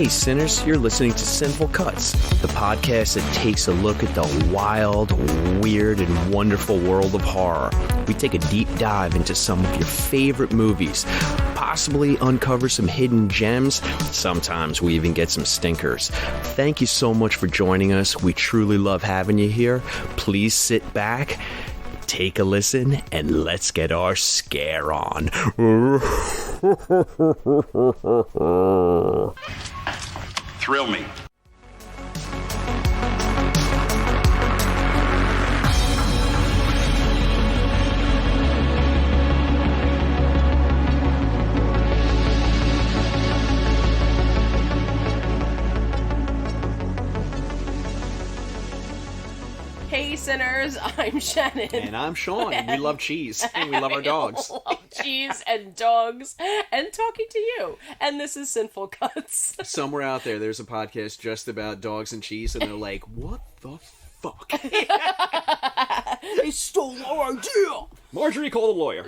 Hey sinners, you're listening to Sinful Cuts, the podcast that takes a look at the wild, weird, and wonderful world of horror. We take a deep dive into some of your favorite movies, possibly uncover some hidden gems. Sometimes we even get some stinkers. Thank you so much for joining us. We truly love having you here. Please sit back, take a listen, and let's get our scare on. Thrill me. Hey sinners, I'm Shannon. And I'm Sean, and we love cheese, and we love our dogs. We love cheese and dogs, and talking to you. And this is Sinful Cuts. Somewhere out there, there's a podcast just about dogs and cheese, and they're like, what the fuck? They stole our idea! Marjorie, call the lawyer.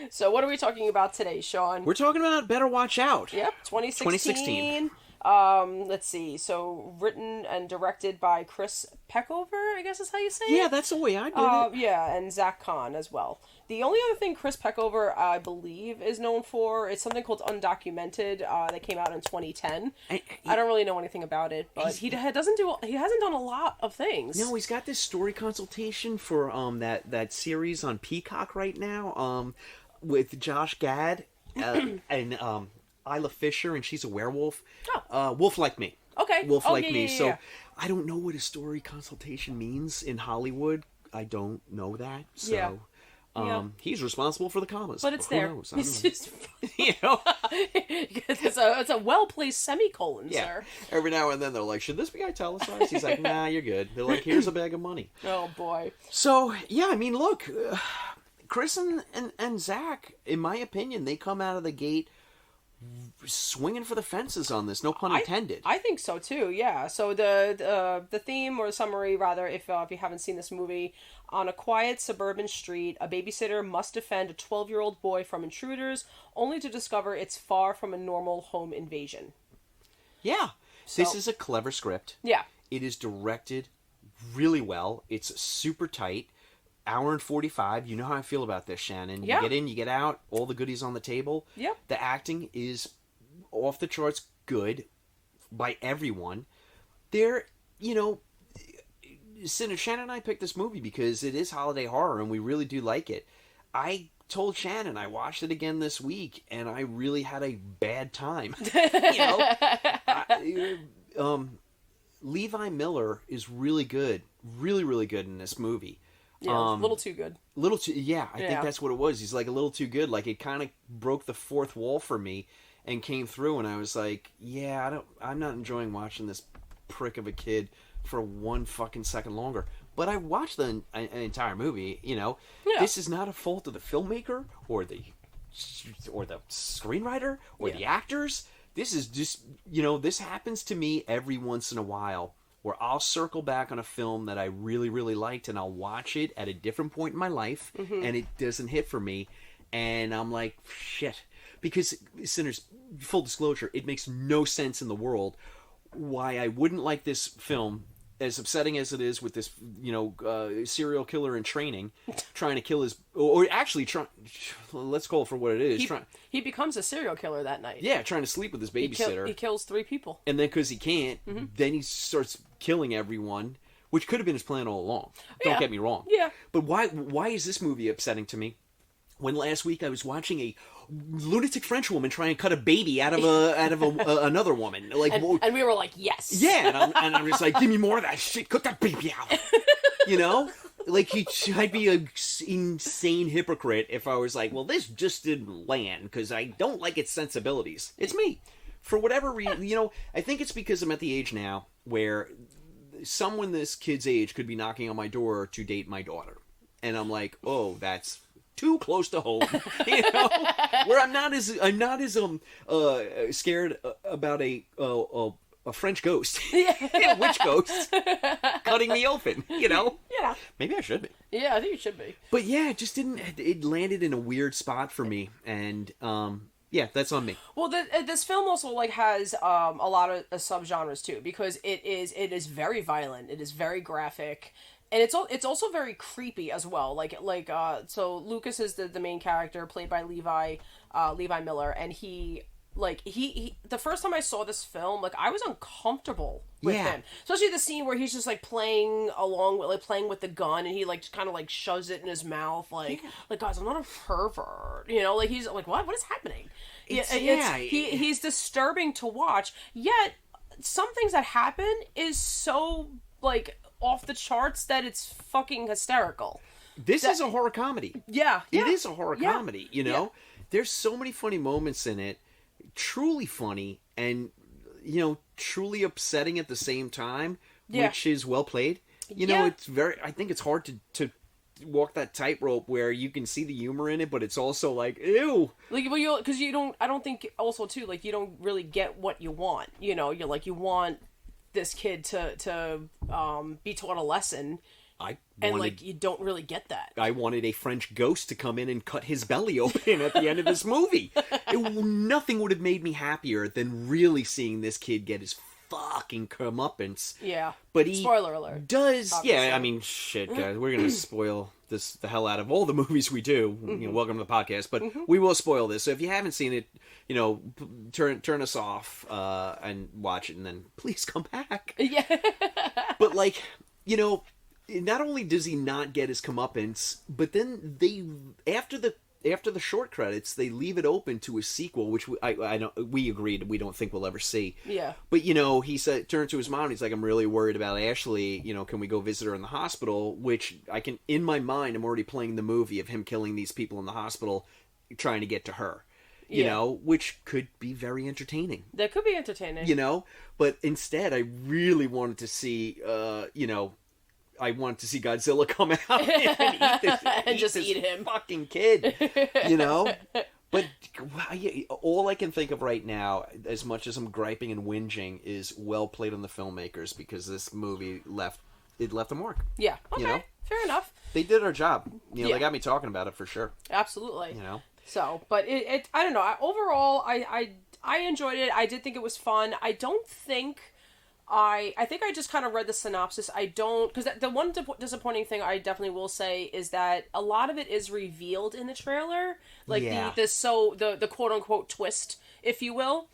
So what are we talking about today, Sean? We're talking about Better Watch Out. Yep, 2016. Let's see. So written and directed by Chris Peckover, I guess is how you say it. Yeah, that's the way I did it. Yeah, and Zach Kahn as well. The only other thing Chris Peckover, I believe, is known for is something called Undocumented that came out in 2010. I don't really know anything about it, but he hasn't done a lot of things. No, he's got this story consultation for that series on Peacock right now with Josh Gad and Isla Fisher, and she's a werewolf. Oh. Wolf Like Me. Okay. Wolf Like Me. Yeah. So I don't know what a story consultation means in Hollywood. I don't know that. So Yeah. he's responsible for the commas. But it's Who there. knows? It's just You know? it's a well-placed semicolon, Yeah. sir. Every now and then they're like, should this be italicized? He's like, nah, you're good. They're like, here's a bag of money. Oh boy. So, yeah, I mean, look, Chris and Zach, in my opinion, they come out of the gate swinging for the fences on this, no pun intended. I think so too. Yeah. So the theme or the summary, rather, if you haven't seen this movie, on a quiet suburban street, a babysitter must defend a 12-year-old boy from intruders, only to discover it's far from a normal home invasion. Yeah. This is a clever script. Yeah. It is directed really well. It's super tight. Hour and 45. You know how I feel about this, Shannon. Yeah. You get in, you get out, all the goodies on the table. Yep. The acting is off the charts good by everyone. They're, Shannon and I picked this movie because it is holiday horror and we really do like it. I told Shannon I watched it again this week and I really had a bad time. Levi Miller is really good. Really, really good in this movie. Yeah, a little too good. I think that's what it was. He's like a little too good. Like it kind of broke the fourth wall for me and came through, and I was like, yeah, I'm not enjoying watching this prick of a kid for one fucking second longer. But I watched the entire movie, Yeah. This is not a fault of the filmmaker or the screenwriter or the actors. This is just, this happens to me every once in a while, where I'll circle back on a film that I really, really liked, and I'll watch it at a different point in my life, and it doesn't hit for me, and I'm like, shit. Because, sinners, full disclosure, it makes no sense in the world why I wouldn't like this film, as upsetting as it is with this, serial killer in training, trying to kill his, or actually, let's call it for what it is. He becomes a serial killer that night. Yeah, trying to sleep with his babysitter. He kills 3 people. And then because he can't, then he starts killing everyone, which could have been his plan all along. Don't get me wrong. Yeah. But why is this movie upsetting to me? When last week I was watching a lunatic French woman try and cut a baby out of another woman, like, and we were like, yes. Yeah, and I'm just like, give me more of that shit, cut that baby out. Like I'd be an insane hypocrite if I was like, well, this just didn't land because I don't like its sensibilities. It's me. For whatever reason, I think it's because I'm at the age now where someone this kid's age could be knocking on my door to date my daughter. And I'm like, oh, that's too close to home. Where I'm not as scared about a French ghost, a witch ghost, cutting me open, Yeah. Maybe I should be. Yeah, I think you should be. But yeah, it just didn't, it landed in a weird spot for me. And Yeah, that's on me. Well, this film also like has a lot of subgenres too, because it is very violent, it is very graphic, and it's also very creepy as well. So Lucas is the main character played by Levi Miller, and he the first time I saw this film, like, I was uncomfortable with him, especially the scene where he's just like playing with the gun, and he like just kind of like shoves it in his mouth, like guys, I'm not a pervert, like he's like, what is happening? He's disturbing to watch, yet some things that happen is so like off the charts that it's fucking hysterical. This is a horror comedy. Yeah, it is a horror comedy. There's so many funny moments in it, truly funny, and truly upsetting at the same time, which is well played. It's I think it's hard to walk that tightrope where you can see the humor in it, but it's also like, ew. Like, well, because I don't think also too, like, you don't really get what you want. You're like, you want this kid to be taught a lesson. You don't really get that. I wanted a French ghost to come in and cut his belly open at the end of this movie. Nothing would have made me happier than really seeing this kid get his fucking comeuppance. Yeah. But he spoiler alert. Does obviously. Yeah, I mean, shit, guys, we're gonna spoil the hell out of all the movies we do. Welcome to the podcast, but we will spoil this. So if you haven't seen it, turn us off and watch it, and then please come back. Yeah. But not only does he not get his comeuppance, but then after the short credits, they leave it open to a sequel, which we agreed we don't think we'll ever see. Yeah. But he turned to his mom. And he's like, "I'm really worried about Ashley. Can we go visit her in the hospital?" Which in my mind, I'm already playing the movie of him killing these people in the hospital, trying to get to her. Which could be very entertaining. That could be entertaining. But instead, I really wanted to see, I wanted to see Godzilla come out and eat him, fucking kid, But all I can think of right now, as much as I'm griping and whinging, is well played on the filmmakers, because this movie left a mark. Yeah. Okay. Fair enough. They did their job. They got me talking about it for sure. Absolutely. So, but it I don't know. Overall, I enjoyed it. I did think it was fun. I don't think. I think I just kind of read the synopsis. I don't, because the one disappointing thing I definitely will say is that a lot of it is revealed in the trailer, like the quote unquote twist, if you will,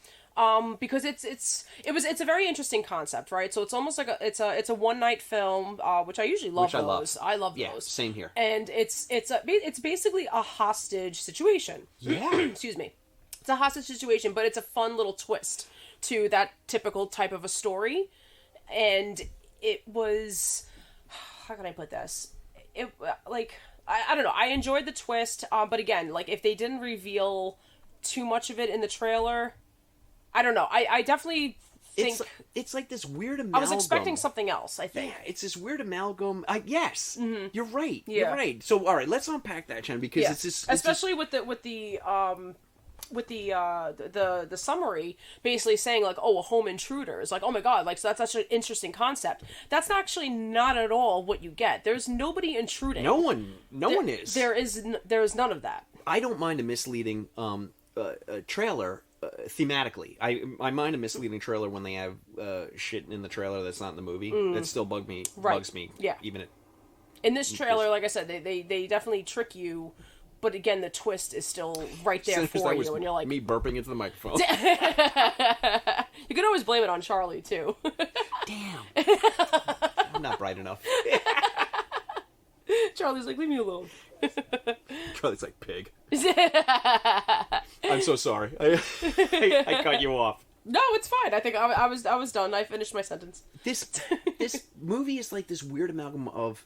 because it's a very interesting concept, right? So it's almost like it's a one night film, which I usually love. Those. I love those. Same here. And it's basically a hostage situation. Yeah. Excuse me. It's a hostage situation, but it's a fun little twist to that typical type of a story. And it was, how can I put this? It I don't know. I enjoyed the twist, but again, like, if they didn't reveal too much of it in the trailer, I don't know. I definitely think it's like this weird amalgam. I was expecting something else, I think. Yeah, it's this weird amalgam. Yes, you're right. Yeah. You're right. So, all right, let's unpack that, Chen, because it's this, especially with the summary basically saying, like, oh, a home intruder is like, oh my god, like, so that's actually an interesting concept. That's actually not at all what you get. There's nobody intruding. No one is. There is none of that. I don't mind a misleading trailer thematically. I mind a misleading trailer when they have shit in the trailer that's not in the movie. That still bugs me. Yeah. Even in this trailer, like I said, they definitely trick you. But again, the twist is still right there for you, and you're like, me burping into the microphone. You can always blame it on Charlie too. Damn, I'm not bright enough. Charlie's like, leave me alone. Charlie's like, pig. I'm so sorry. I cut you off. No, it's fine. I think I was done. I finished my sentence. This movie is like this weird amalgam of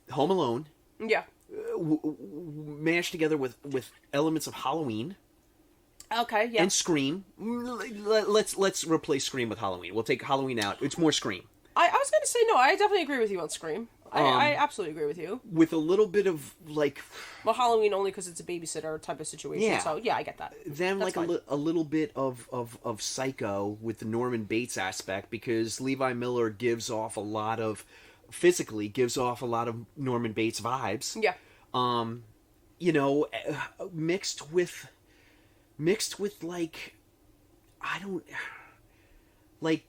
Home Alone. Yeah. Mashed together with elements of Halloween. Okay, yeah. And Scream. Let's replace Scream with Halloween. We'll take Halloween out. It's more Scream. I was going to say, no, I definitely agree with you on Scream. I absolutely agree with you. With a little bit of, like... Well, Halloween only because it's a babysitter type of situation. Yeah. So, yeah, I get that. Then, that's like, a little bit of Psycho with the Norman Bates aspect, because Levi Miller gives off a lot of... physically gives off a lot of Norman Bates vibes. Yeah. Mixed with mixed with like, I don't, like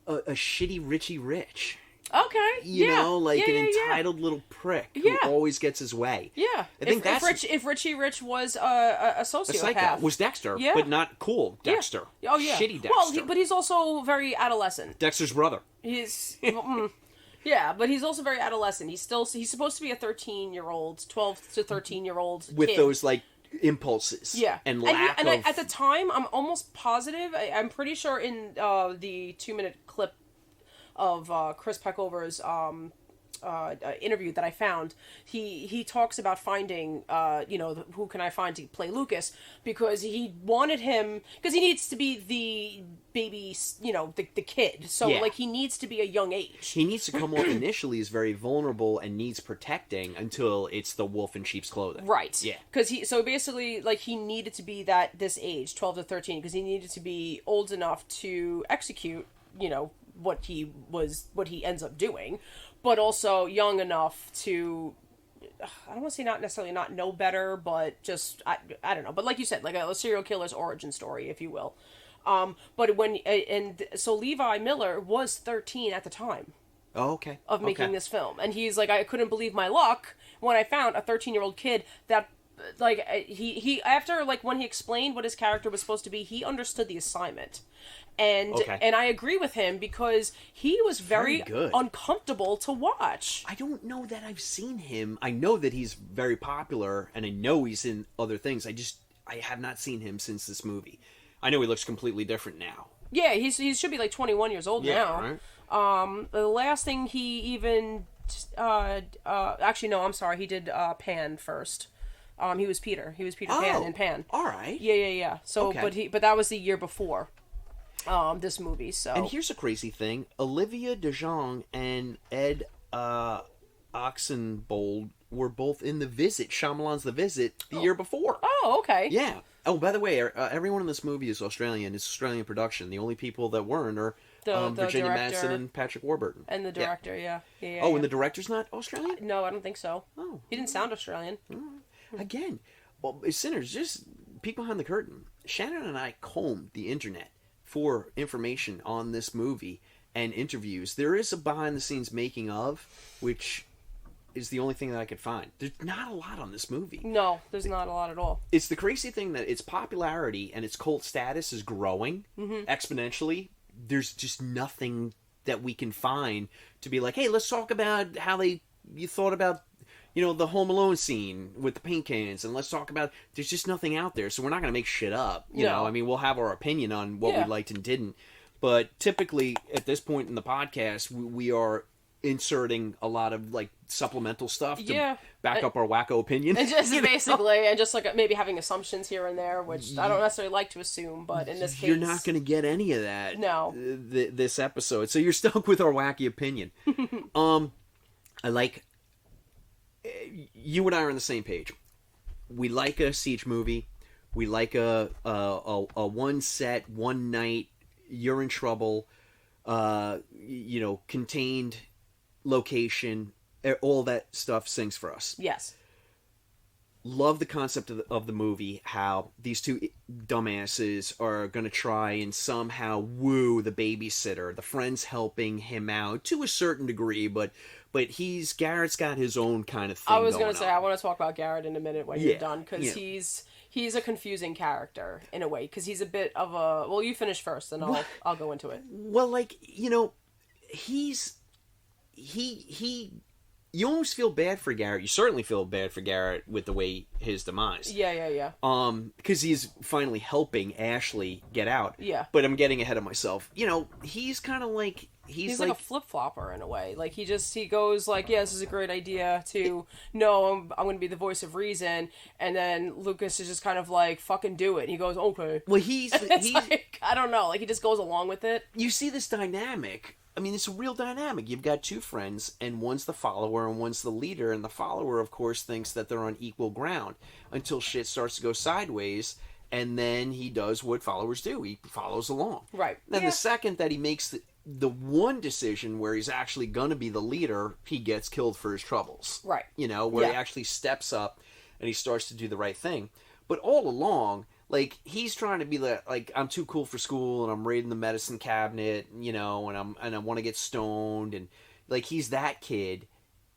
a shitty Richie Rich. Okay. You yeah. know, like yeah, an yeah, entitled little prick who Yeah. always gets his way. Yeah. I think if Richie Rich was a a sociopath. psycho was Dexter, Yeah. but not cool Dexter. Oh yeah. Shitty Dexter. Well, but he's also very adolescent. Dexter's brother. He's yeah, but he's also very adolescent. He's supposed to be a 13-year-old, 12 to 13-year-old With kid. those like impulses. Yeah, And lack of at the time, I'm almost positive. I'm pretty sure in the 2-minute clip of Chris Peckover's interview that I found, he talks about finding who can I find to play Lucas, because he wanted him, because he needs to be the baby, the kid, so Yeah. like he needs to be a young age. he needs to come off initially as very vulnerable and needs protecting until it's the wolf in sheep's clothing. Right. Yeah. Because he needed to be this age, 12 to 13, because he needed to be old enough to execute, what he ends up doing, but also young enough to, I don't want to say not necessarily not know better, but just, I don't know. But like you said, like a serial killer's origin story, if you will. But so Levi Miller was 13 at the time Oh, okay. of making this film, and he's like, I couldn't believe my luck when I found a 13-year-old kid that, like, he after, like, when he explained what his character was supposed to be, he understood the assignment, and I agree with him, because he was very good. uncomfortable to watch. I don't know that I've seen him. I know that he's very popular, and I know he's in other things. I have not seen him since this movie. I know he looks completely different now. Yeah, he should be like 21 years old now. Right? The last thing he even actually no, I'm sorry, he did Pan first. He was Peter. He was Peter Pan in Pan. All right. Yeah. So, Okay. but that was the year before this movie. So, And here's a crazy thing: Olivia DeJonge and Ed Oxenbould were both in The Visit, Shyamalan's The Visit, the year before. oh, okay. Yeah. Oh, by the way, everyone in this movie is Australian. It's Australian production. The only people that weren't are The Virginia director. Madsen and Patrick Warburton. And the director, yeah. Oh, and the director's not Australian? No, I don't think so. Oh. He didn't sound Australian. Again, well, Sinners, just peek behind the curtain. Shannon and I combed the internet for information on this movie and interviews. There is a behind-the-scenes making of, which is the only thing that I could find. There's not a lot on this movie. No, there's not a lot at all. It's the crazy thing that its popularity and its cult status is growing exponentially. There's just nothing that we can find to be like, hey, let's talk about how you thought about, the Home Alone scene with the paint cans, and let's talk about, there's just nothing out there, so we're not going to make shit up. You know, I mean, we'll have our opinion on what we liked and didn't, but typically at this point in the podcast, we are inserting a lot of like supplemental stuff to back up our wacko opinion. And just basically, and just like maybe having assumptions here and there, which I don't necessarily like to assume, but in this case, you're not going to get any of that. No. This episode, so you're stuck with our wacky opinion. I like. You and I are on the same page. We like a siege movie. We like a one set, one night. You're in trouble. Contained location, all that stuff sings for us. Yes. Love the concept of the movie, how these two dumbasses are going to try and somehow woo the babysitter. The friend's helping him out to a certain degree, but Garrett's got his own kind of thing. I was going to say, on. I want to talk about Garrett in a minute when you're done, because he's a confusing character in a way, because he's a bit of a, well, you finish first and I'll go into it. Well, like, you almost feel bad for Garrett. You certainly feel bad for Garrett with the way his demise. Yeah. Because he's finally helping Ashley get out. Yeah. But I'm getting ahead of myself. He's kind of like he's like a flip flopper in a way. Like he goes like, yeah, this is a great idea. To no, I'm going to be the voice of reason, and then Lucas is just kind of like, fucking do it. And he goes, okay. Well, he's like, I don't know. Like he just goes along with it. You see this dynamic. I mean, it's a real dynamic. You've got two friends, and one's the follower and one's the leader, and the follower, of course, thinks that they're on equal ground until shit starts to go sideways, and then he does what followers do. He follows along. Right. Then the second that he makes the one decision where he's actually going to be the leader, he gets killed for his troubles. Right. Where he actually steps up and he starts to do the right thing. But all along, like he's trying to be like I'm too cool for school and I'm raiding the medicine cabinet, and I want to get stoned, and like he's that kid,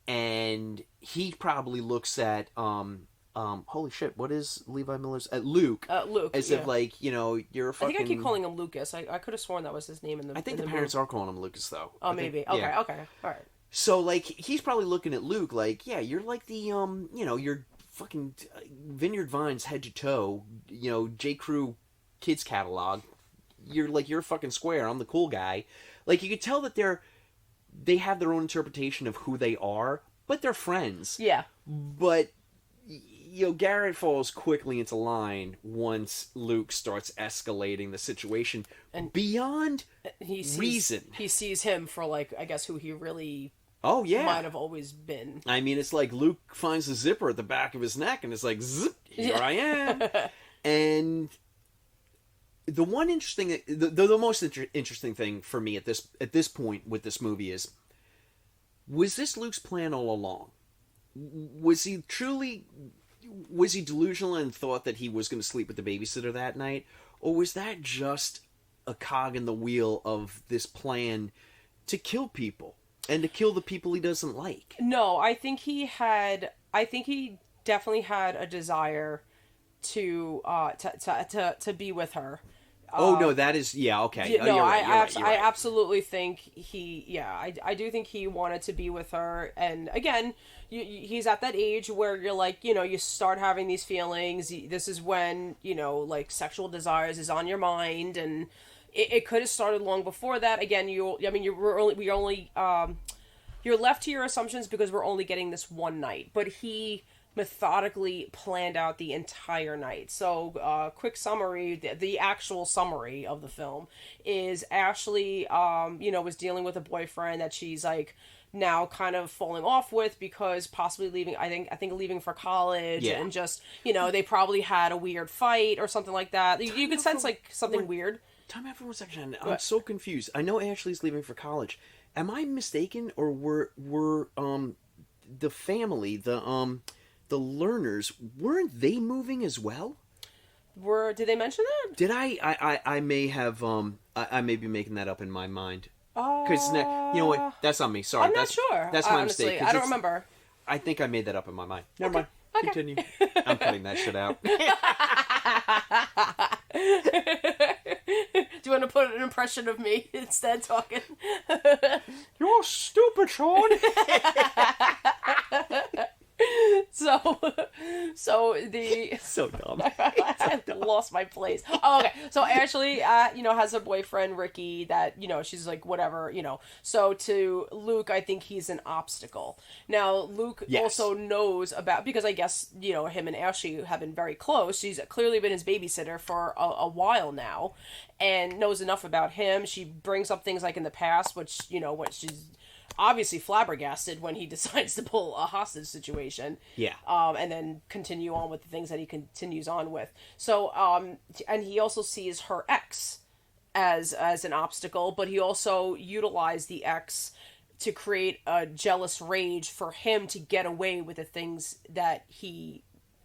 and he probably looks at holy shit, what is Levi Miller's at Luke? Luke, as if like you're a fucking. I think I keep calling him Lucas. I could have sworn that was his name in the. I think the parents are calling him Lucas though. Oh, maybe. Okay, all right. So like he's probably looking at Luke like, yeah, you're like the you're fucking Vineyard Vines head to toe, J. Crew kids catalog. You're a fucking square. I'm the cool guy. Like you could tell that they have their own interpretation of who they are, but they're friends. Yeah. But Garrett falls quickly into line once Luke starts escalating the situation and beyond reason. He sees him for like I guess who he really. Oh, yeah. Might have always been. I mean, it's like Luke finds the zipper at the back of his neck, and it's like, zip, here I am. And the one interesting, the most interesting thing for me at this point with this movie is, was this Luke's plan all along? Was he delusional and thought that he was going to sleep with the babysitter that night? Or was that just a cog in the wheel of this plan to kill people? And to kill the people he doesn't like. No, I think he definitely had a desire to be with her. No, that is okay. You're right. I right. absolutely think I do think he wanted to be with her. And again, he's at that age where you're like, you start having these feelings. This is when like sexual desires is on your mind, and it could have started long before that. Again, you're left to your assumptions because we're only getting this one night. But he methodically planned out the entire night. So, quick summary, the actual summary of the film is Ashley, was dealing with a boyfriend that she's like now kind of falling off with because possibly leaving, I think leaving for college, and just, they probably had a weird fight or something like that. You could sense like something weird. Time out for 1 second. I'm so confused. I know Ashley's leaving for college. Am I mistaken, or were the family, the learners, weren't they moving as well? Did they mention that? Did I may have I may be making that up in my mind. Because you know what? That's on me. Sorry, I'm not sure. That's my honestly, mistake. I don't remember. I think I made that up in my mind. Never mind. Okay. Continue. I'm cutting that shit out. Do you want to put an impression of me instead talking? You're stupid, Sean. So dumb. I lost my place. Oh, okay. So Ashley, has a boyfriend Ricky that she's like whatever. So to Luke, I think he's an obstacle. Now Luke also knows about, because I guess him and Ashley have been very close. She's clearly been his babysitter for a while now, and knows enough about him. She brings up things like in the past, which when she's obviously flabbergasted when he decides to pull a hostage situation. Yeah. And then continue on with the things that he continues on with. So, and he also sees her ex as an obstacle, but he also utilized the ex to create a jealous rage for him to get away with the things that he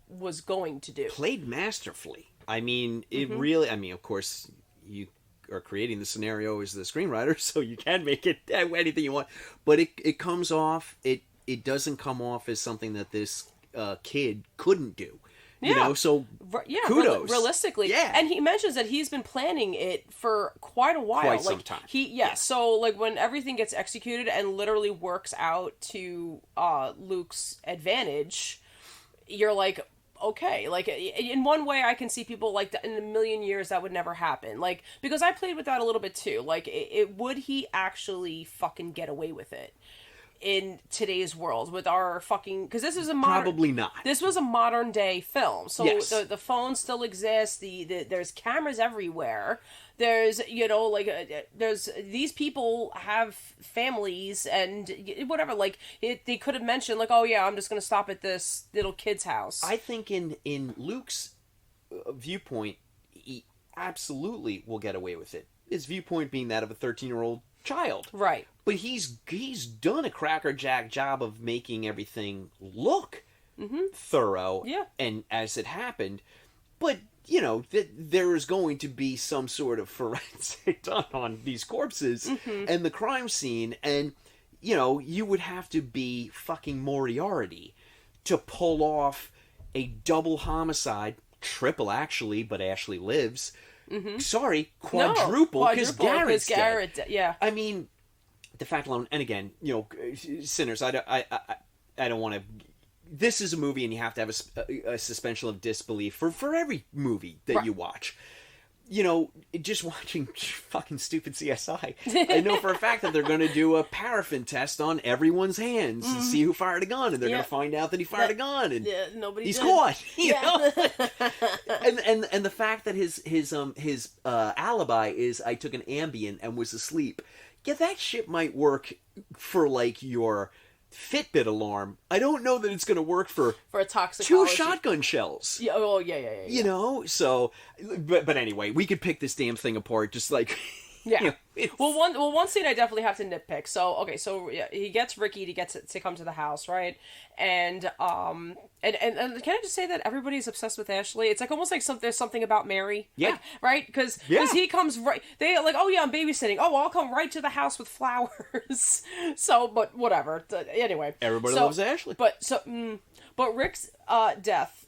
was going to do. Played masterfully. I mean, it really, of course, you are creating the scenario as the screenwriter, so you can make it anything you want, but it comes off, it doesn't come off as something that this kid couldn't do, so kudos. Realistically, and he mentions that he's been planning it for quite a while, some time. So like when everything gets executed and literally works out to Luke's advantage, you're like, okay, like in one way I can see people like in a million years that would never happen, like, because I played with that a little bit too, like would he actually fucking get away with it in today's world with our fucking, because this is a modern, probably not, this was a modern day film, so the phone still exists, there's cameras everywhere, there's there's these people have families and whatever, like they could have mentioned like, oh yeah, I'm just gonna stop at this little kid's house. I think in Luke's viewpoint, he absolutely will get away with it, his viewpoint being that of a 13-year-old child, right? But he's done a crackerjack job of making everything look thorough, and as it happened, but there is going to be some sort of forensic done on these corpses and the crime scene, and you would have to be fucking Moriarty to pull off a double homicide, triple actually, but Ashley lives. Sorry, quadruple, because Garrett's dead. Yeah. I mean, the fact alone, and again, Sinners, I don't want to. This is a movie, and you have to have a suspension of disbelief for every movie that you watch. Just watching fucking stupid CSI, I know for a fact that they're going to do a paraffin test on everyone's hands and see who fired a gun, and they're going to find out that he fired a gun, and he's caught. You know? and the fact that his alibi is I took an Ambien and was asleep. Yeah, that shit might work for like your Fitbit alarm. I don't know that it's going to work for a toxicology. 2 shotgun shells. Yeah. Oh, yeah. So, but anyway, we could pick this damn thing apart. Just like, yeah. One scene I definitely have to nitpick. So he gets Ricky to come to the house, right? And can I just say that everybody's obsessed with Ashley? It's like almost like there's something about Mary, yeah, right? Because he comes right. They like, oh yeah, I'm babysitting. Oh, I'll come right to the house with flowers. So, but whatever. Anyway, everybody loves Ashley. But Rick's death.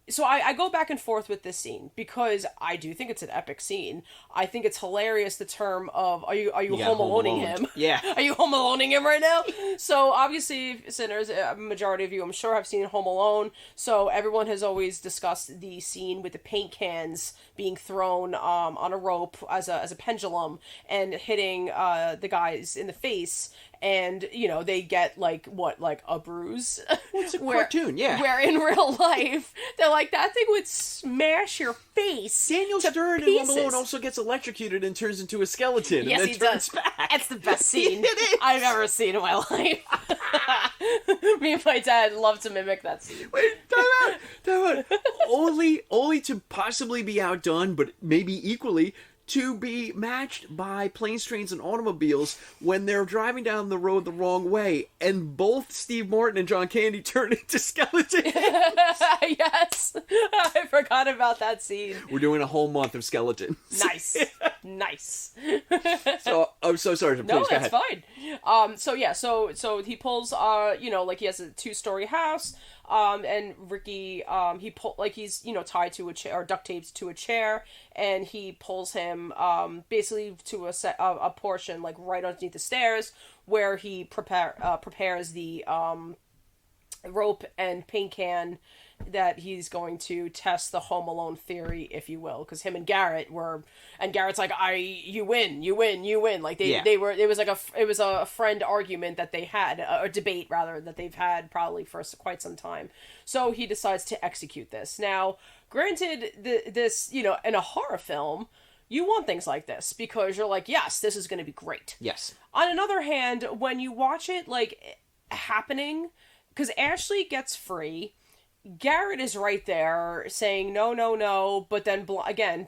So I go back and forth with this scene because I do think it's an epic scene. I think it's hilarious, the term of, are you home aloneing him? Yeah. Are you home aloneing him right now? So obviously, Sinners, a majority of you, I'm sure, have seen Home Alone. So everyone has always discussed the scene with the paint cans being thrown on a rope as a pendulum and hitting the guys in the face. And, they get, like a bruise. It's a cartoon, yeah. Where in real life, they're like, that thing would smash your face. Daniel Stern in Home Alone also gets electrocuted and turns into a skeleton. Yes, and then turns back. It's the best scene It is. I've ever seen in my life. Me and my dad love to mimic that scene. Wait, time out. Only to possibly be outdone, but maybe equally to be matched by planes, trains, and automobiles when they're driving down the road the wrong way, and both Steve Martin and John Candy turn into skeletons. Yes, I forgot about that scene. We're doing a whole month of skeletons. Nice. So I'm so sorry. Please, no, go that's ahead. fine. So he pulls, like he has a 2-story house. And Ricky, he's, tied to a chair, or duct taped to a chair, and he pulls him, basically to a portion, like, right underneath the stairs, where he prepares the, rope and paint can that he's going to test the Home Alone theory, if you will, because him and Garrett and Garrett's like, you win, like they were, it was a friend argument that they had, a debate rather, that they've had probably for quite some time. So he decides to execute this. Now, granted, this, in a horror film, you want things like this because you're like, yes, this is going to be great. Yes. On another hand, when you watch it, like, happening, because Ashley gets free, Garrett is right there saying no, but then again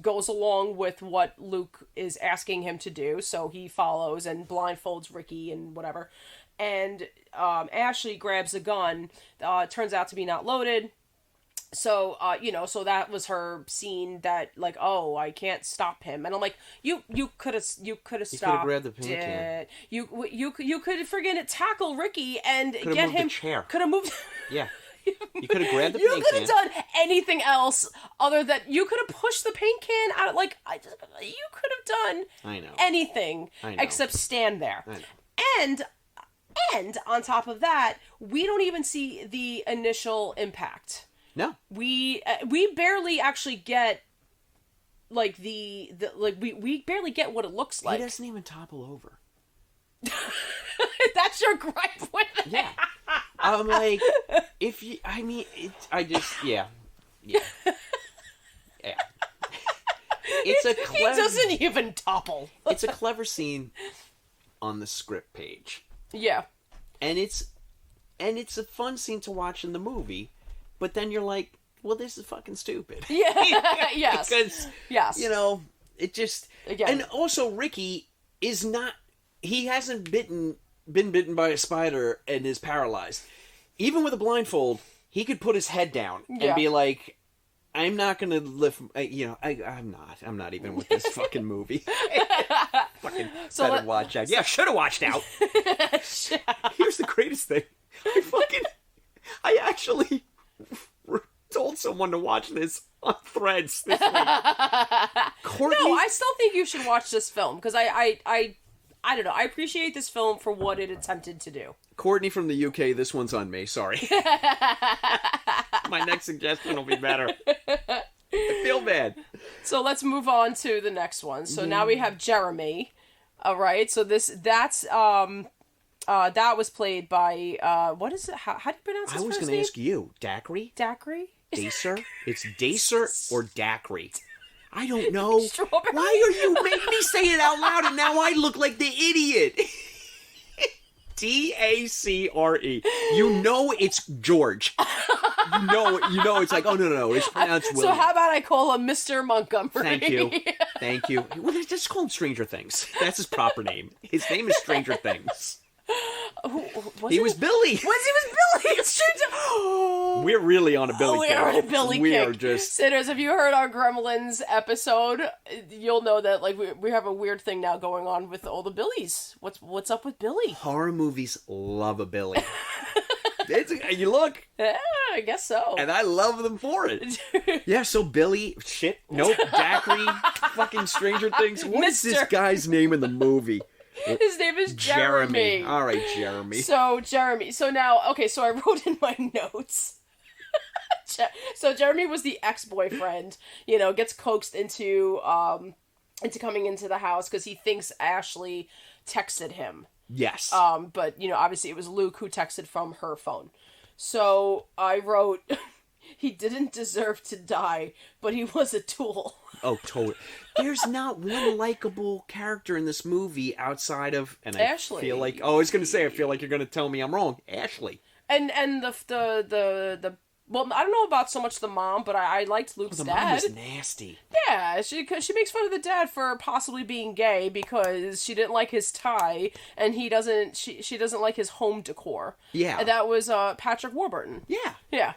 goes along with what Luke is asking him to do, so he follows and blindfolds Ricky and whatever. And Ashley grabs a gun, turns out to be not loaded. So, so that was her scene that, like, oh, I can't stop him. And I'm like, you could have stopped. You could have grabbed the paint can. You could friggin' tackle Ricky and could've get moved him. the chair. Could have moved. Yeah. You could have grabbed the You paint could can. have done anything else other than you could have pushed the paint can out. Like, you could have done anything except stand there. I know. And on top of that, we don't even see the initial impact. No. We barely actually get like we barely get what it looks like. He doesn't even topple over. That's your gripe with it. Yeah. I'm like, yeah. It's a clever... He doesn't even topple. It's a clever scene on the script page. Yeah. And it's a fun scene to watch in the movie, but then you're like, well, this is fucking stupid. Yeah. Yes. Because, it just... Again. And also, Ricky is not... He hasn't been bitten by a spider and is paralyzed. Even with a blindfold, he could put his head down and be like, I'm not gonna lift. I'm not even with this fucking movie. Fucking So better watch out. Yeah, should have watched out. Here's the greatest thing. I actually told someone to watch this on Threads this week. Courtney, No, I still think you should watch this film because I don't know. I appreciate this film for what it attempted to do. Courtney from the UK, this one's on me. Sorry. My next suggestion will be better. I feel bad. So let's move on to the next one. So now we have Jeremy. All right. So that was played by what is it? How do you pronounce his I was first going to name? ask you, Dacre? Dacre? Dacer? It's Dacer or Dacre? I don't know. Strawberry. Why are you making me say it out loud and now I look like the idiot? Dacre. You know it's George. You know it's like, oh, no, it's pronounced William. So how about I call him Mr. Montgomery? Thank you. Well, just call him Stranger Things. That's his proper name. His name is Stranger Things. He was Billy. He was Billy. It's true. We're really on a Billy kick. We are on a Billy We kick. are just... Sinners, if you heard our Gremlins episode, you'll know that like we have a weird thing now going on with all the Billies. What's up with Billy? Horror movies love a Billy. You look. Yeah, I guess so. And I love them for it. Yeah, so Billy... Shit. Nope. Dacre. Fucking Stranger Things. What is this guy's name in the movie? His name is Jeremy. All right, Jeremy. So, Jeremy. So now, okay, so I wrote in my notes. So Jeremy was the ex-boyfriend, gets coaxed into coming into the house because he thinks Ashley texted him. Yes. But, obviously it was Luke who texted from her phone. So I wrote, he didn't deserve to die, but he was a tool. Oh, totally. There's not one likable character in this movie outside of... And I Ashley. feel like... Oh, I was going to say, I feel like you're going to tell me I'm wrong. Ashley. And the well, I don't know about so much the mom, but I liked Luke's The dad. mom was nasty. Yeah, she makes fun of the dad for possibly being gay because she didn't like his tie, and she doesn't like his home decor. Yeah. And that was Patrick Warburton. Yeah. Yeah,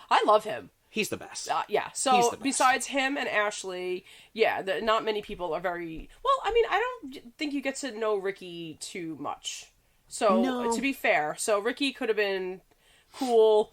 I love him. He's the best. Yeah, He's so the best. besides him and Ashley, yeah, not many people are very... Well, I mean, I don't think you get to know Ricky too much. So, No. to be fair, so Ricky could have been cool.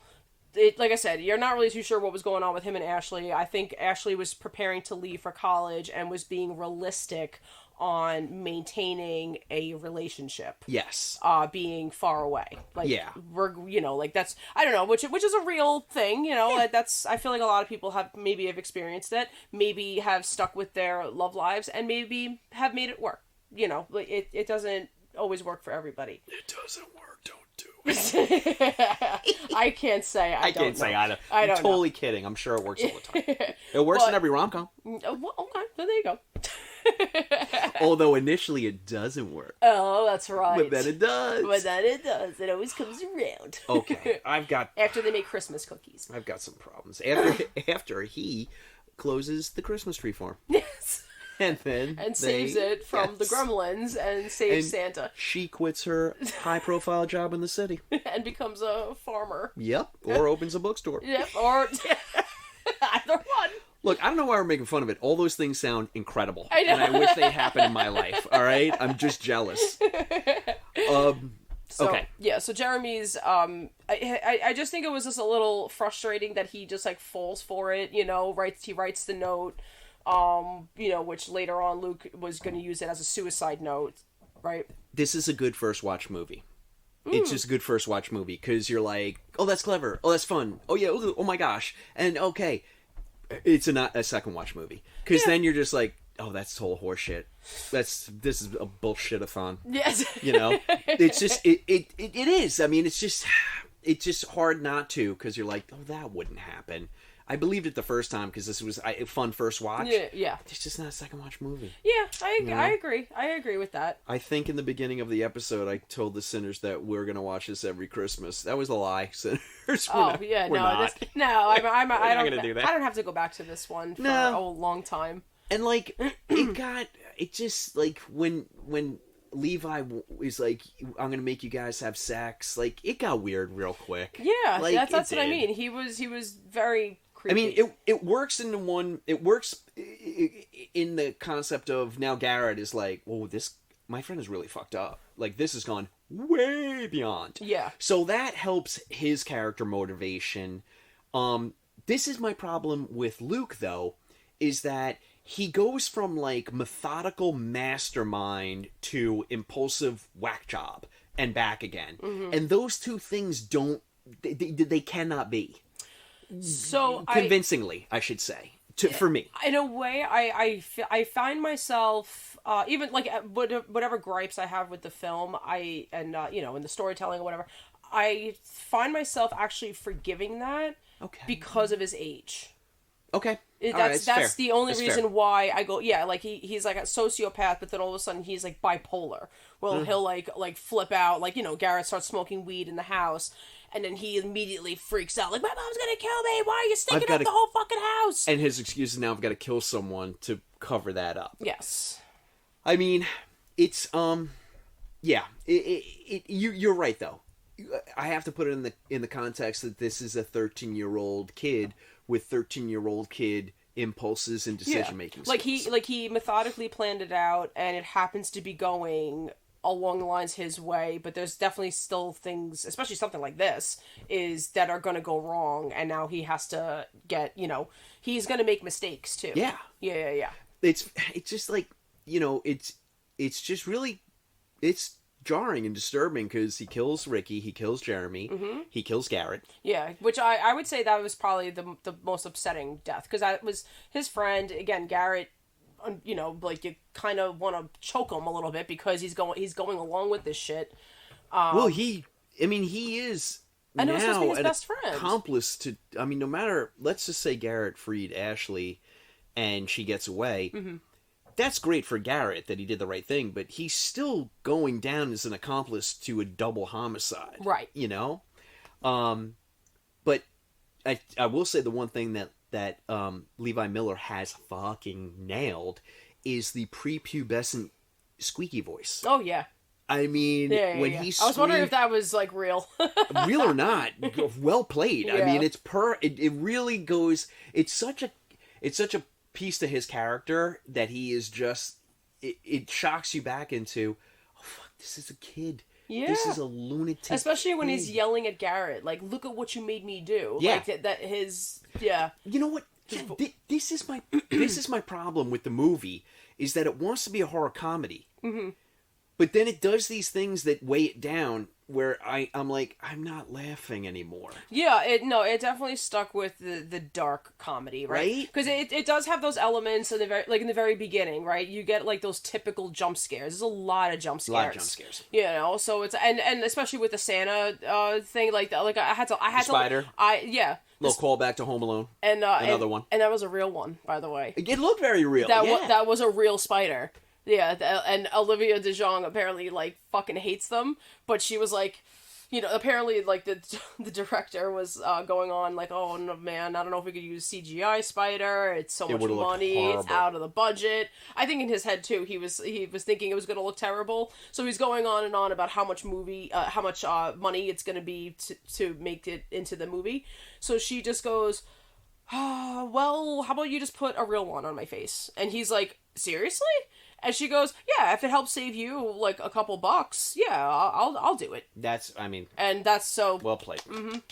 Like I said, you're not really too sure what was going on with him and Ashley. I think Ashley was preparing to leave for college and was being realistic on maintaining a relationship. Yes. Being far away. Like, Yeah. we're, like that's, I don't know, which is a real thing, like that's, I feel like a lot of people have experienced it, maybe have stuck with their love lives and maybe have made it work. It doesn't always work for everybody. It doesn't work. Don't do it. I can't say. I can't say either. I'm totally kidding. I'm sure it works all the time. It works in every rom-com. Well, okay, then there you go. Although initially it doesn't work. Oh, that's right. But then it does. It always comes around. Okay, After they make Christmas cookies. I've got some problems. After he closes the Christmas tree farm. Yes. And then saves it from the gremlins and saves Santa. She quits her high-profile job in the city. And becomes a farmer. Yep. Or opens a bookstore. Yep. Or either one. Look, I don't know why we're making fun of it. All those things sound incredible. I know. And I wish they happened in my life. All right? I'm just jealous. Okay. Yeah, so Jeremy's, I just think it was just a little frustrating that he just, like, falls for it, he writes the note, which later on Luke was going to use it as a suicide note, right? This is a good first watch movie. It's just a good first watch movie, because you're like, oh, that's clever, oh, that's fun, oh, yeah, oh my gosh, and okay, it's not a second watch movie, because then you're just like, oh, that's total horseshit. This is a bullshit-a-thon. Yes. It's just, it is. I mean, it's just hard not to, because you're like, oh, that wouldn't happen. I believed it the first time, because this was a fun first watch. Yeah. It's just not a second watch movie. Yeah, I agree. I agree with that. I think in the beginning of the episode, I told the Sinners that we're going to watch this every Christmas. That was a lie, Sinners. I'm not gonna do that. I don't have to go back to this one for a long time. And, like, it just, like, when Levi is like, I'm gonna make you guys have sex, like, it got weird real quick. Yeah, like, that's what I mean. He was very creepy. I mean, it works in the one. It works in the concept of now Garrett is like, "Whoa, this my friend is really fucked up. Like this has gone way beyond." Yeah. So that helps his character motivation. This is my problem with Luke, though, is that he goes from like methodical mastermind to impulsive whack job and back again, and those two things don't. They cannot be. So Convincingly, I should say, for me. In a way, I find myself even like whatever gripes I have with the film, in the storytelling or whatever, I find myself actually forgiving that because of his age. Okay. That's the only That's reason fair. why I go, yeah, like he's like a sociopath, but then all of a sudden he's like bipolar. Well, he'll like flip out, like, Garrett starts smoking weed in the house, and then he immediately freaks out, like, my mom's gonna kill me, why are you stinking up the whole fucking house? And his excuse is now I've got to kill someone to cover that up. Yes. I mean, it's, yeah, you're right, though. I have to put it in the context that this is a 13-year-old kid with 13-year-old kid impulses and decision-making skills. Like he methodically planned it out, and it happens to be going along the lines his way, but there's definitely still things, especially something like this, that are going to go wrong, and now he has to get, he's going to make mistakes too. Yeah. Yeah. It's just like, it's just really, it's jarring and disturbing because he kills Ricky, he kills Jeremy, he kills Garrett. Yeah, which I would say that was probably the most upsetting death, because that was his friend. Again, Garrett, like you kind of want to choke him a little bit because he's going along with this shit. Well, he is and it was supposed to be now his an best friend. accomplice to. I mean, no matter. Let's just say Garrett freed Ashley, and she gets away. That's great for Garrett that he did the right thing, but he's still going down as an accomplice to a double homicide. Right. But I will say the one thing that Levi Miller has fucking nailed is the prepubescent squeaky voice. Oh yeah. I mean, when he I was wondering if that was like real. real or not, well played. Yeah. I mean, it really goes. It's such a piece to his character that he is just. It shocks you back into, oh fuck, this is a kid. Yeah. This is a lunatic. Especially when kid. he's yelling at Garrett, like, "Look at what you made me do." Yeah. Like that his. Yeah. You know what? This is my problem with the movie is that it wants to be a horror comedy, but then it does these things that weigh it down. Where I'm like, I'm not laughing anymore. Yeah, it definitely stuck with the dark comedy, right? Because it does have those elements in the very beginning, right? You get like those typical jump scares. There's a lot of jump scares. So it's and especially with the Santa thing, like I had to Spider. Little callback to Home Alone. And another one. And that was a real one, by the way. It looked very real. That was a real spider. Yeah, and Olivia de Jong apparently like fucking hates them, but she was like, apparently like the director was going on like, oh no, man, I don't know if we could use CGI spider. It's so much money. It's out of the budget. I think in his head too, he was thinking it was going to look terrible. So he's going on and on about how much money it's going to be to make it into the movie. So she just goes, well, how about you just put a real one on my face? And he's like, seriously? And she goes, yeah, if it helps save you like a couple bucks, yeah, I'll do it. And that's so well played.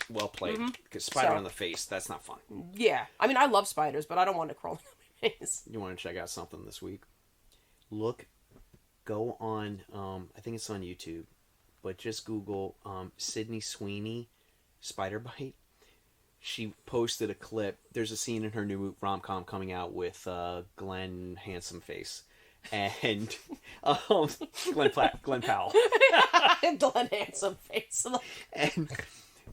Well played. Because spider on the face, that's not fun. Yeah, I mean, I love spiders, but I don't want it crawling on my face. You want to check out something this week? Go on. I think it's on YouTube, but just Google Sydney Sweeney spider bite. She posted a clip. There's a scene in her new rom-com coming out with Glenn Handsome Face. And Glenn Powell. Glenn Handsome Face. And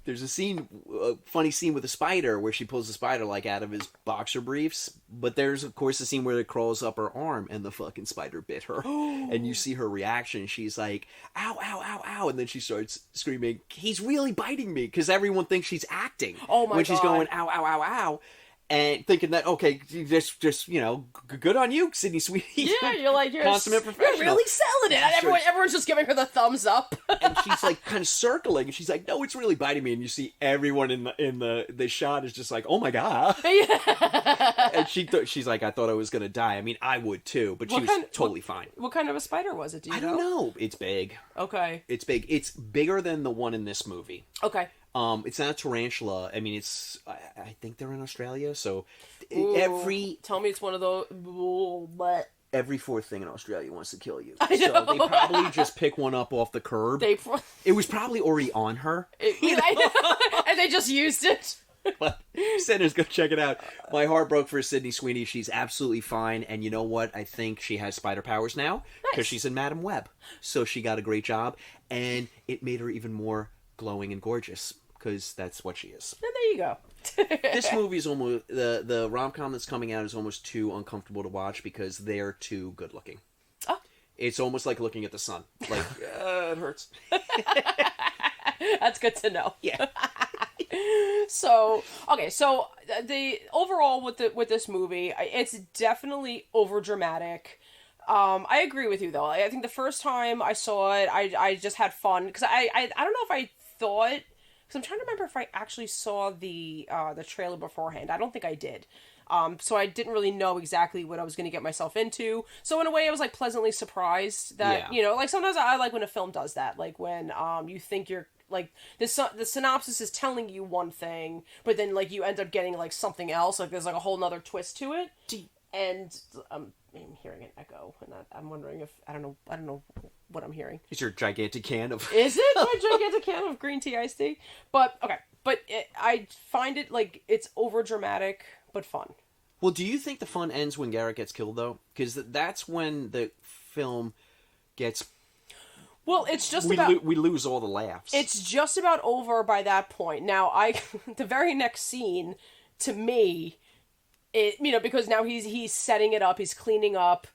there's a funny scene with a spider where she pulls the spider like out of his boxer briefs. But there's of course a scene where it crawls up her arm and the fucking spider bit her. And you see her reaction. She's like, ow, ow, ow, ow. And then she starts screaming, he's really biting me. Because everyone thinks she's acting. Oh my God. When she's going, ow, ow, ow, ow. and thinking that, okay, just good on you, Sydney Sweeney. Yeah, you're like, you're consummate professional. You're really selling it. And everyone's just giving her the thumbs up. And she's like kind of circling, and she's like, no, it's really biting me. And you see everyone in the shot is just like, oh my god. Yeah. And she's like, I thought I was gonna die. I mean, I would too, but she was totally fine. What kind of a spider was it? Do you know? I don't know. It's big. Okay. It's big. It's bigger than the one in this movie. Okay. It's not a tarantula. I mean, I think they're in Australia, so Tell me it's one of those. But every fourth thing in Australia wants to kill you. I know. So they probably just pick one up off the curb. It was probably already on her. And they just used it. But sinners, go check it out. My heart broke for Sydney Sweeney. She's absolutely fine, and you know what? I think she has spider powers now because she's in Madam Web. So she got a great job, and it made her even more glowing and gorgeous because that's what she is. And there you go. This movie is almost the rom-com that's coming out is almost too uncomfortable to watch because they're too good looking. Oh. It's almost like looking at the sun. Like it hurts. That's good to know. Yeah. So the overall with this movie, it's definitely over dramatic. I agree with you though. I think the first time I saw it, I just had fun because I don't know if I thought, because I'm trying to remember if I actually saw the trailer beforehand. I don't think I did. So I didn't really know exactly what I was going to get myself into. So in a way, I was like pleasantly surprised that like sometimes I like when a film does that, like when you think you're like the synopsis is telling you one thing, but then like you end up getting like something else. Like there's like a whole nother twist to it. And I'm hearing an echo, and I'm wondering if I don't know what I'm hearing. It's your gigantic can of. Is it my gigantic can of green tea iced tea? But okay, I find it like it's over dramatic but fun. Well, do you think the fun ends when Garrett gets killed though? Because that's when the film gets. Well, it's just we lose all the laughs. It's just about over by that point. Now, the very next scene to me. Because now he's setting it up, he's cleaning up.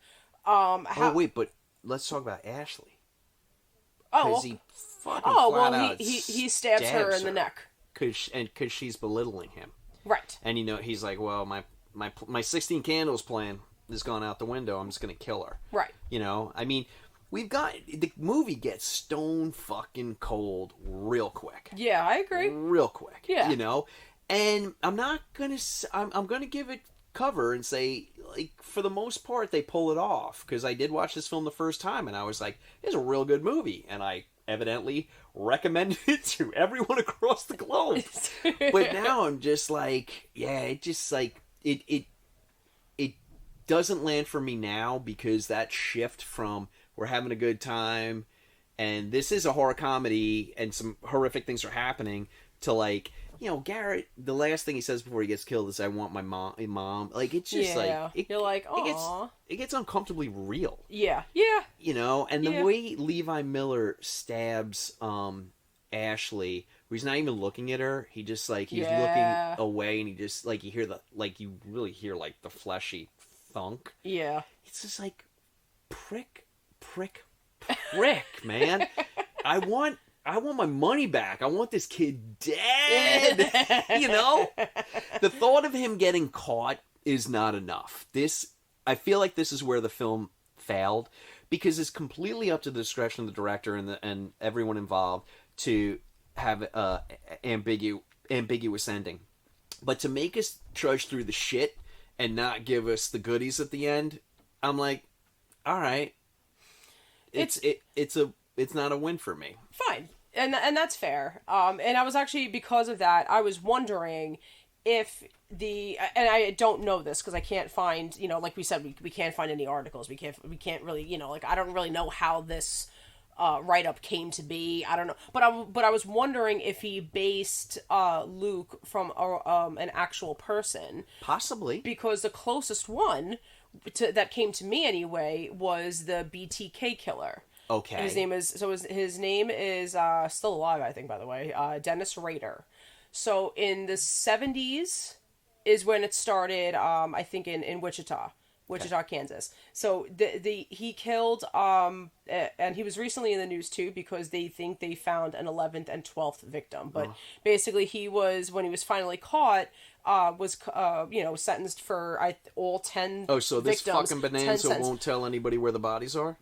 Wait, but let's talk about Ashley. Oh, he fucking he stabs her in the neck because she's belittling him, right? And he's like, well, my 16 candles plan has gone out the window. I'm just gonna kill her, right? I mean, the movie gets stone fucking cold real quick. Yeah, I agree. Real quick, yeah. And I'm not gonna. I'm gonna give it cover and say, like, for the most part, they pull it off. Because I did watch this film the first time, and I was like, "It's a real good movie," and I evidently recommended it to everyone across the globe. But now I'm just like, yeah, it just like it doesn't land for me now because that shift from we're having a good time, and this is a horror comedy, and some horrific things are happening to like. Garrett, the last thing he says before he gets killed is, I want my mom. Like, it's just you're like, oh, it gets uncomfortably real. Yeah. And the way Levi Miller stabs Ashley, where he's not even looking at her, he just like, he's looking away, and he just like, you really hear like the fleshy thunk. Yeah. It's just like, prick, man. I want my money back. I want this kid dead. The thought of him getting caught is not enough. I feel like this is where the film failed, because it's completely up to the discretion of the director and everyone involved to have ambiguous ending. But to make us trudge through the shit and not give us the goodies at the end, I'm like, all right, it's not a win for me. Fine. And that's fair. And I was actually, because of that, I was wondering if and I don't know this because I can't find, like we said, we can't find any articles. We can't really, like, I don't really know how this write-up came to be. I don't know. But I was wondering if he based Luke from an actual person. Possibly. Because the closest one that came to me anyway was the BTK killer. Okay. His name is still alive, I think, by the way. Dennis Rader. So in the 70s is when it started. I think in Wichita, Wichita, Kansas. So he killed and he was recently in the news too because they think they found an 11th and 12th victim. But basically, when he was finally caught, was sentenced for all 10. Oh, so this victims, fucking bonanza won't tell anybody where the bodies are?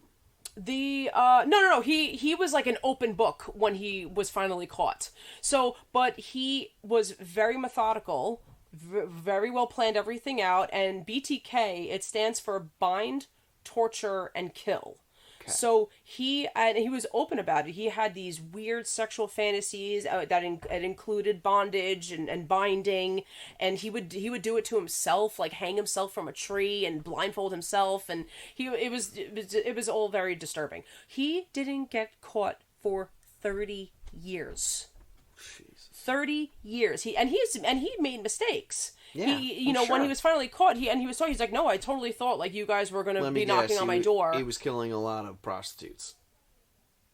No. He was like an open book when he was finally caught. So, but he was very methodical, very well planned everything out, and BTK, it stands for bind, torture, and kill. Okay. So he was open about it. He had these weird sexual fantasies that included bondage and binding, and he would do it to himself, like hang himself from a tree and blindfold himself, and it was all very disturbing. He didn't get caught for 30 years. Jeez. 30 years. He made mistakes. Yeah, when he was finally caught, he's like, no, I totally thought like you guys were gonna be knocking on my door. He was killing a lot of prostitutes.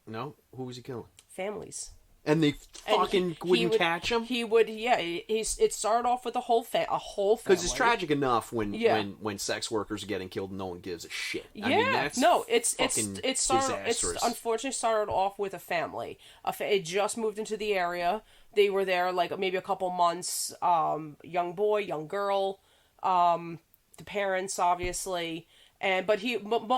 No, who was he killing? Families. And they fucking wouldn't catch him. He would, yeah. It started off with a whole family. Because it's tragic enough when sex workers are getting killed, and no one gives a shit. Yeah, I mean, that's it's unfortunately started off with a family. It just moved into the area. They were there like maybe a couple months. Young boy, young girl, the parents obviously, but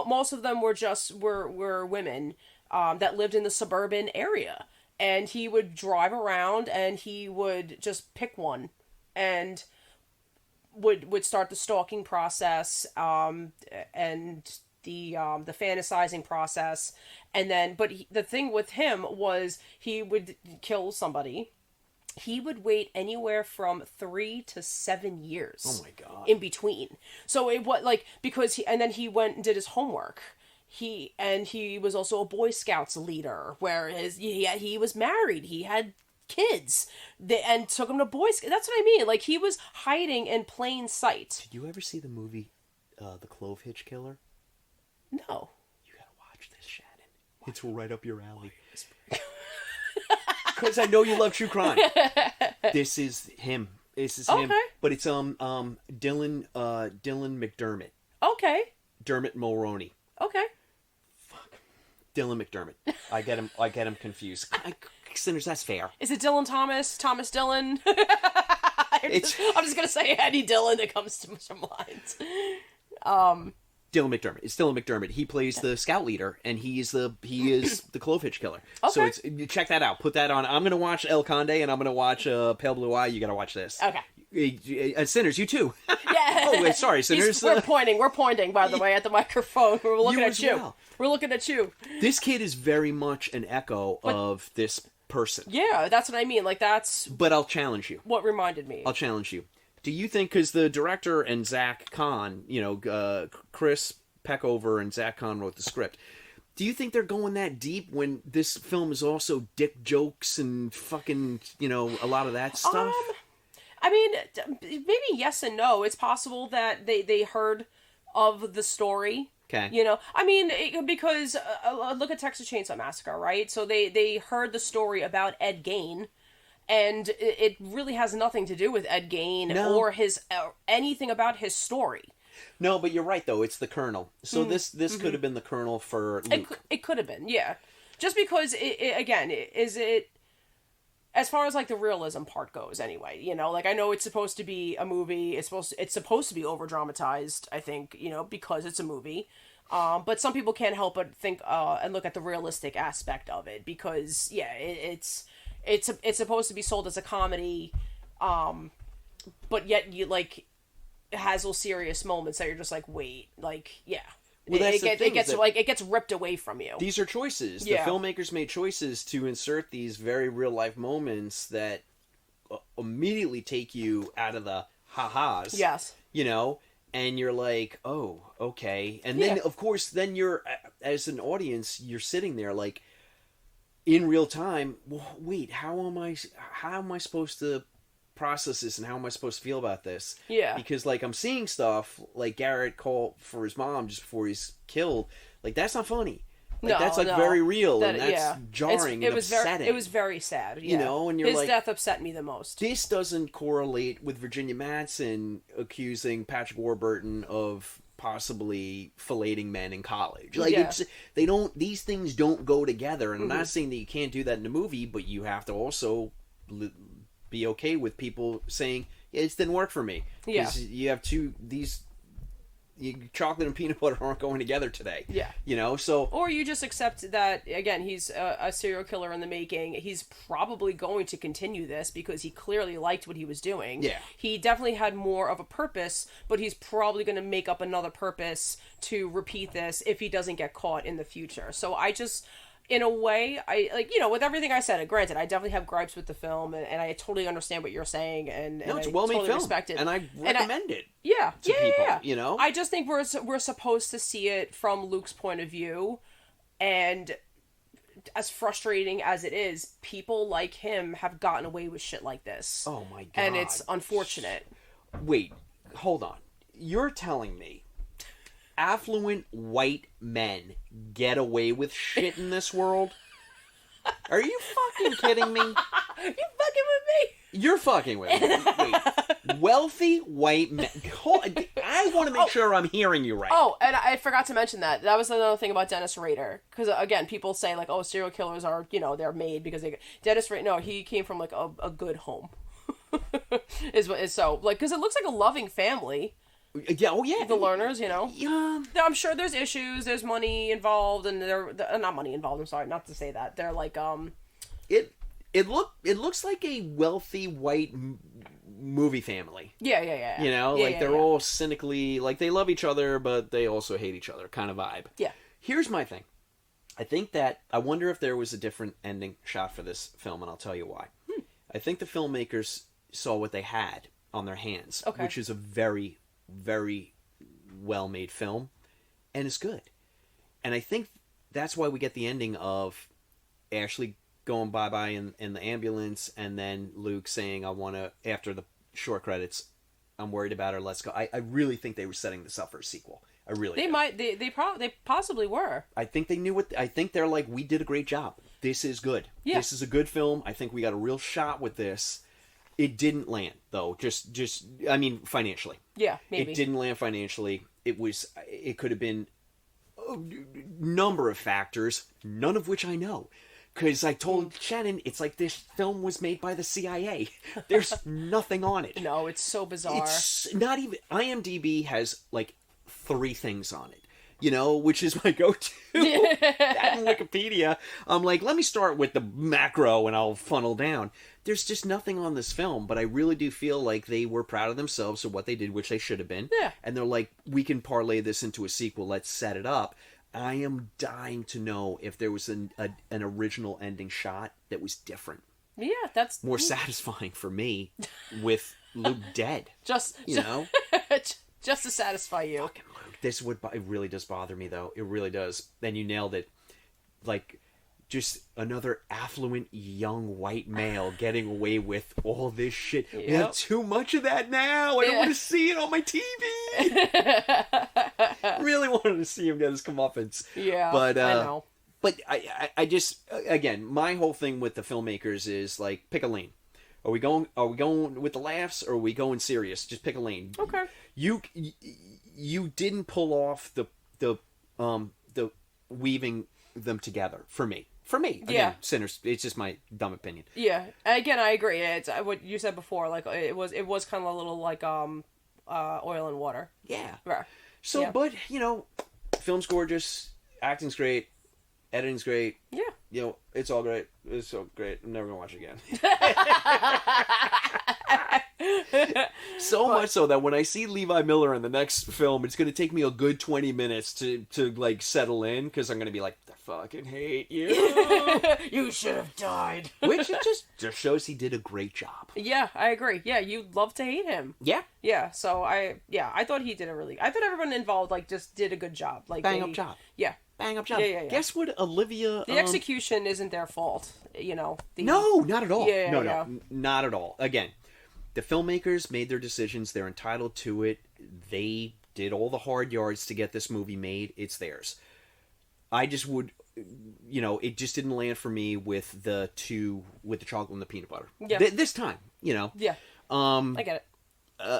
most of them were women that lived in the suburban area. And he would drive around and he would just pick one and would start the stalking process and the fantasizing process. And then, the thing with him was he would kill somebody. He would wait anywhere from 3 to 7 years. Oh my God. In between. So it was like, then he went and did his homework. He was also a Boy Scouts leader, where he was married, he had kids, and took him to Boy Scouts. That's what I mean. Like, he was hiding in plain sight. Did you ever see the movie, The Clove Hitch Killer? No. You gotta watch this, Shannon. It's right up your alley. Because I know you love true crime. This is him. Him. But it's Dylan McDermott. Okay. Dermot Mulroney. Okay. Dylan McDermott. I get him confused. Sinners, that's fair. Is it Dylan Thomas? Thomas Dylan? I'm just gonna say Eddie Dylan. It comes to some lines. Dylan McDermott. It's Dylan McDermott. He plays the scout leader, and he is the Clove Hitch Killer. Okay. So check that out. Put that on. I'm gonna watch El Conde, and I'm gonna watch Pale Blue Eye. You gotta watch this. Okay. Sinners, you too. Yeah. Oh, wait, sorry, Sinners. We're pointing, by the way, at the microphone. We're looking at you. Well. We're looking at you. This kid is very much an echo of this person. Yeah, that's what I mean. Like, that's... But I'll challenge you. What reminded me. I'll challenge you. Do you think, because the director and Zach Kahn, Chris Peckover and Zach Kahn wrote the script, do you think they're going that deep when this film is also dick jokes and fucking, a lot of that stuff? I mean, maybe yes and no. It's possible that they heard of the story. Okay. I mean, because look at Texas Chainsaw Massacre, right? So they heard the story about Ed Gein, and it really has nothing to do with Ed Gein or his anything about his story. No, but you're right though. It's the Colonel. So this could have been the Colonel for Luke. It could have been, yeah. Just because is it. As far as like the realism part goes, anyway, like I know it's supposed to be a movie. It's supposed to be over dramatized. I think because it's a movie, but some people can't help but think and look at the realistic aspect of it because it's supposed to be sold as a comedy, but yet you like it has those serious moments that you're just like wait Well, it gets ripped away from you. These are choices. Yeah. The filmmakers made choices to insert these very real life moments that immediately take you out of the ha-has. Yes. And you're like, oh, okay. And then, of course, then you're, as an audience, you're sitting there like, in real time, well, wait, how am I supposed to process this and how am I supposed to feel about this? Yeah. Because like I'm seeing stuff like Garrett call for his mom just before he's killed. Like that's not funny. Like that's like very real and that's jarring and upsetting. It was very sad. Yeah. And you're his like, death upset me the most. This doesn't correlate with Virginia Madsen accusing Patrick Warburton of possibly filleting men in college. Like, Yeah. these things don't go together. And I'm not saying that you can't do that in a movie, but you have to also be okay with people saying, yeah, it didn't work for me. Yeah. 'Cause you have chocolate and peanut butter aren't going together today. Yeah. You know, so... Or you just accept that, again, he's a serial killer in the making. He's probably going to continue this because he clearly liked what he was doing. Yeah. He definitely had more of a purpose, but he's probably going to make up another purpose to repeat this if he doesn't get caught in the future. So I just... In a way, I like, you know, with everything I said, granted, I definitely have gripes with the film, and I totally understand what you're saying, and No, it's I a well-made totally film, respect it. and I recommend it. Yeah, to people, yeah. you know? I just think we're supposed to see it from Luke's point of view, and as frustrating as it is, people like him have gotten away with shit like this. Oh my god. And it's unfortunate. Wait, hold on. You're telling me affluent white men get away with shit in this world? Are you fucking kidding me? You fucking with me? You're fucking with me. Wait, wealthy white men. I want to make sure I'm hearing you right. Oh, and I forgot to mention that. That was another thing about Dennis Rader. Because, again, people say, like, oh, serial killers are, you know, they're made because they... Dennis Rader, no, he came from, like, a good home. So, like, because it looks like a loving family. Yeah, oh yeah. The Lerners, you know? Yeah. I'm sure there's issues, there's money involved, and they're not money involved, I'm sorry, not to say that. They're like, It looks like a wealthy white movie family. Yeah. You know, Yeah, like yeah, they're yeah. all cynically, like they love each other, but they also hate each other kind of vibe. Yeah. Here's my thing. I wonder if there was a different ending shot for this film, and I'll tell you why. I think the filmmakers saw what they had on their hands, Okay. which is a very, very well-made film, and it's good. And I think that's why we get the ending of Ashley going bye-bye in the ambulance, and then Luke saying, I want to, after the short credits, I'm worried about her, let's go. I really think they were setting this up for a sequel. I really They do. might, they possibly were. I think they knew I think they're like, we did a great job. This is good. Yeah. This is a good film. I think we got a real shot with this. It didn't land, though. Just I mean, financially. Yeah, maybe. It didn't land financially. It could have been a number of factors, none of which I know. Because I told Shannon, it's like this film was made by the CIA. There's nothing on it. No, it's so bizarre. It's not even... IMDb has, like, 3 things on it. You know, which is my go-to. That and Wikipedia. I'm like, let me start with the macro and I'll funnel down. There's just nothing on this film, but I really do feel like they were proud of themselves for what they did, which they should have been. Yeah. And they're like, we can parlay this into a sequel. Let's set it up. I am dying to know if there was an original ending shot that was different. Yeah, that's... More satisfying for me with Luke dead. Just... You know? Just to satisfy you. Fucking Luke. It really does bother me, though. It really does. Then you nailed it. Like, just another affluent young white male getting away with all this shit. We have too much of that now. I don't want to see it on my TV. Really wanted to see him get his comeuppance. Yeah, but I know. But I just, again, my whole thing with the filmmakers is like, pick a lane. Are we going with the laughs, or are we going serious? Just pick a lane. Okay. You didn't pull off the weaving them together for me. Again, Yeah. Sinners. It's just my dumb opinion. Yeah. Again, I agree. It's what you said before. Like it was kind of a little like oil and water. Yeah. Right. So, Yeah. but you know, film's gorgeous, acting's great, editing's great. Yeah. You know, it's all great. It's so great. I'm never gonna watch it again. So much so that when I see Levi Miller in the next film, it's going to take me a good 20 minutes to like settle in, because I'm going to be like, I fucking hate you. You should have died. Which it just shows he did a great job. Yeah, I agree. Yeah, you'd love to hate him. Yeah. Yeah, so I thought he did I thought everyone involved like just did a good job. Like Bang up job. Yeah. Bang up job. Yeah. Guess what Olivia... The execution isn't their fault, you know. No, not at all. Yeah, no, yeah. not at all. Again, the filmmakers made their decisions. They're entitled to it. They did all the hard yards to get this movie made. It's theirs. I just would, you know, it just didn't land for me with the chocolate and the peanut butter. Yeah. This time, you know. Yeah. I get it.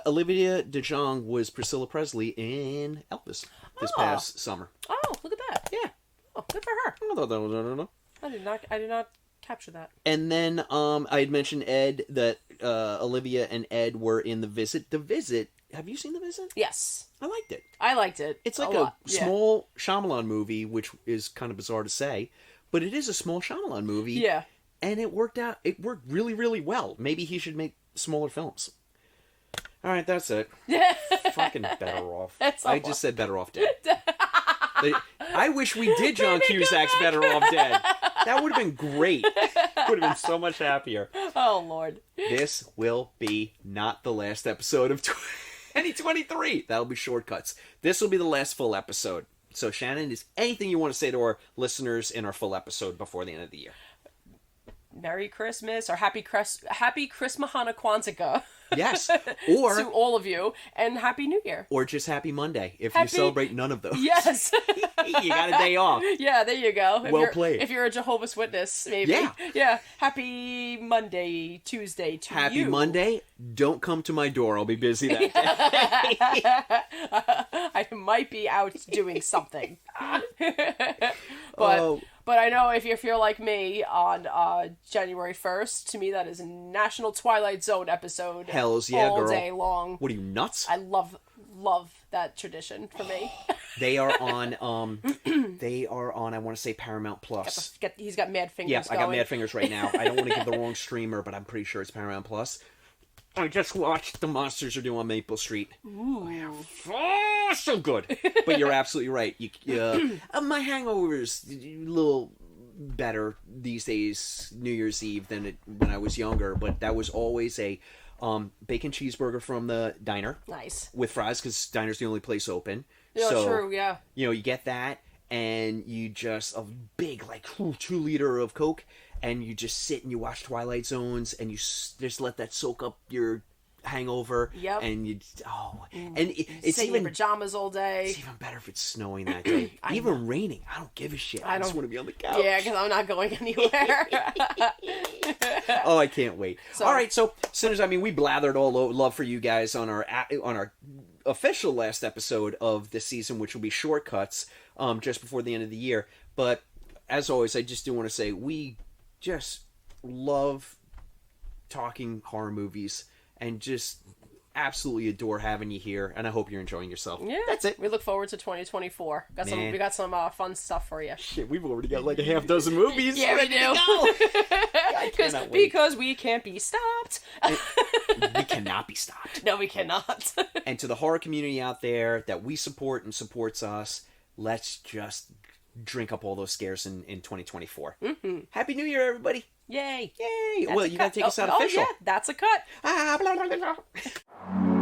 Olivia DeJonge was Priscilla Presley in Elvis this past summer. Oh, look at that. Yeah. Oh, good for her. I did not capture that. And then I had mentioned Ed, that Olivia and Ed were in The Visit. The Visit, have you seen The Visit? Yes. I liked it. I liked it. It's like lot. small Shyamalan movie, which is kind of bizarre to say, but it is a small Shyamalan movie. Yeah. And it worked really, really well. Maybe he should make smaller films. All right, that's it. Fucking Better Off. I just said Better Off Dead. I wish we did John Cusack's Better Off Dead. That would have been great. Would have been so much happier. Oh, Lord. This will be not the last episode of 2023. That'll be shortcuts. This will be the last full episode. So, Shannon, is anything you want to say to our listeners in our full episode before the end of the year? Merry Christmas or Happy Christmahana Kwanzaa. Yes. Or to all of you, and Happy New Year. Or just Happy Monday if you celebrate none of those. Yes. You got a day off. Yeah, there you go. Well played. If you're a Jehovah's Witness, maybe. Yeah. Yeah. Happy Monday, Tuesday to Happy you. Monday. Don't come to my door. I'll be busy that day. I might be out doing something. But I know if you're like me on January 1st, to me that is a National Twilight Zone episode. Hells yeah, all girl. day long. What are you, nuts? I love that tradition for me. They are on, I want to say Paramount Plus. He's got Mad Fingers. Yeah, going. I got Mad Fingers right now. I don't want to give the wrong streamer, but I'm pretty sure it's Paramount Plus. I just watched The Monsters Are Due on Maple Street. Ooh. Oh, so good. But you're absolutely right. My hangover's a little better these days, New Year's Eve, than when I was younger. But that was always a bacon cheeseburger from the diner. Nice. With fries, because diner's the only place open. Yeah, so, true, yeah. You get that, and you just, a big, 2-liter of Coke, and you just sit and you watch Twilight Zones, and you just let that soak up your hangover. Yep. And it's sit even in your pajamas all day. It's even better if it's snowing that day. Even raining, I don't give a shit. I just want to be on the couch. Yeah, because I'm not going anywhere. Oh, I can't wait. All right, so sinners, we blathered all love for you guys on our official last episode of this season, which will be shortcuts just before the end of the year. But as always, I just do want to say we just love talking horror movies and just absolutely adore having you here, and I hope you're enjoying yourself. Yeah, that's it. We look forward to 2024. We got some fun stuff for you. Shit, we've already got a half dozen movies. Yeah, we do. Because we can't be stopped. We cannot be stopped. No, we cannot. And to the horror community out there that we support and supports us, let's just drink up all those scares in 2024. Mm-hmm. Happy New Year, everybody. Yay. Yay. Well, you got to take us out official. Oh, yeah, that's a cut. Blah, blah, blah, blah.